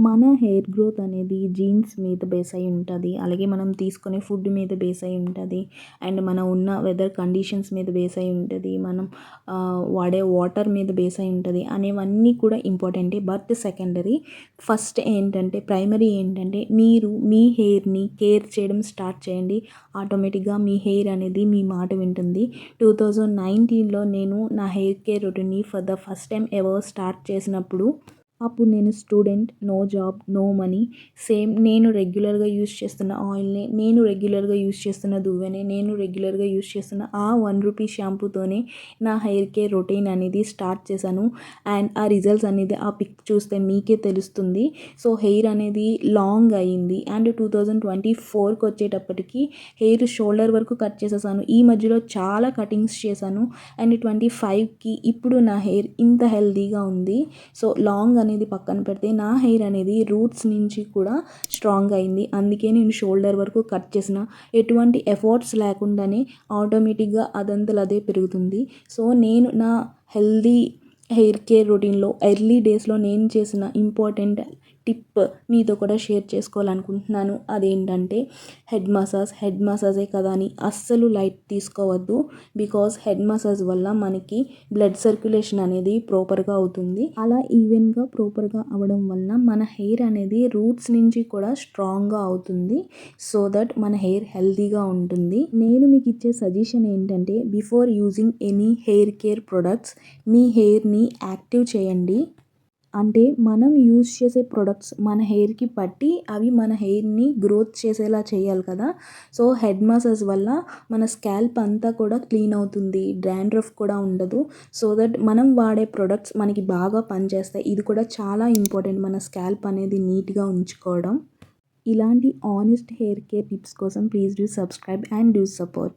మన hair growth అనేది jeans మీద బేస్ అయి ఉంటుంది. అలాగే మనం తీసుకునే ఫుడ్ మీద బేస్ అయి ఉంటుంది. అండ్ మనం ఉన్న వెదర్ కండిషన్స్ మీద బేస్ అయి ఉంటుంది. మనం వాడే వాటర్ మీద బేస్ అయి ఉంటుంది అనేవన్నీ కూడా ఇంపార్టెంటే. బట్ సెకండరీ, ఫస్ట్ ఏంటంటే ప్రైమరీ ఏంటంటే మీరు మీ హెయిర్ని కేర్ చేయడం స్టార్ట్ చేయండి. ఆటోమేటిక్గా మీ హెయిర్ అనేది మీ మాట వింటుంది. 2019లో నేను నా హెయిర్ కేర్ రొటీన్ని for the first time ever start చేసినప్పుడు, అప్పుడు నేను student, no job, no money. Same నేను రెగ్యులర్గా యూజ్ చేస్తున్న ఆయిల్ని, నేను రెగ్యులర్గా యూజ్ చేస్తున్న దువ్వెని, నేను రెగ్యులర్గా యూజ్ చేస్తున్న ఆ ₹1 షాంపూతోనే నా హెయిర్ కేర్ రొటీన్ అనేది స్టార్ట్ చేశాను. అండ్ ఆ రిజల్ట్స్ అనేది ఆ పిక్ చూస్తే మీకే తెలుస్తుంది. సో హెయిర్ అనేది లాంగ్ అయ్యింది. అండ్ 2024కి వచ్చేటప్పటికి హెయిర్ షోల్డర్ వరకు కట్ చేసేసాను. ఈ మధ్యలో చాలా కటింగ్స్ చేశాను. అండ్ 25కి ఇప్పుడు నా హెయిర్ ఇంత హెల్తీగా ఉంది. సో లాంగ్ అనేది పక్కన పెడితే నా హెయిర్ అనేది రూట్స్ నుంచి కూడా స్ట్రాంగ్ అయింది. అందుకే నేను షోల్డర్ వరకు కట్ చేసిన, ఎటువంటి ఎఫర్ట్స్ లేకుండానే ఆటోమేటిక్గా అదంతలు అదే పెరుగుతుంది. సో నేను నా హెల్దీ హెయిర్ కేర్ రొటీన్లో ఎర్లీ డేస్లో నేను చేసిన ఇంపార్టెంట్ టిప్ మీతో కూడా షేర్ చేసుకోవాలనుకుంటున్నాను. అదేంటంటే హెడ్ మసాజే కదా అని అస్సలు లైట్ తీసుకోవద్దు. బికాజ్ హెడ్ మసాజ్ వల్ల మనకి బ్లడ్ సర్క్యులేషన్ అనేది ప్రాపర్గా అవుతుంది. అలా ఈవెన్గా ప్రాపర్గా అవ్వడం వల్ల మన హెయిర్ అనేది రూట్స్ నుంచి కూడా స్ట్రాంగ్గా అవుతుంది. సో దట్ మన హెయిర్ హెల్తీగా ఉంటుంది. నేను మీకు ఇచ్చే సజెషన్ ఏంటంటే before using any hair care products మీ హెయిర్ని యాక్టివ్ చేయండి. అంటే మనం యూజ్ చేసే ప్రొడక్ట్స్ మన హెయిర్కి పట్టి అవి మన హెయిర్ని గ్రోత్ చేసేలా చేయాలి కదా. సో హెడ్ మసాజ్ వల్ల మన స్కాల్ప్ అంతా కూడా క్లీన్ అవుతుంది, డాండ్రఫ్ కూడా ఉండదు. సో దట్ మనం వాడే ప్రొడక్ట్స్ మనకి బాగా పనిచేస్తాయి. ఇది కూడా చాలా ఇంపార్టెంట్, మన స్కాల్ప్ అనేది నీట్గా ఉంచుకోవడం. ఇలాంటి ఆనెస్ట్ హెయిర్ కేర్ టిప్స్ కోసం please do subscribe and do support.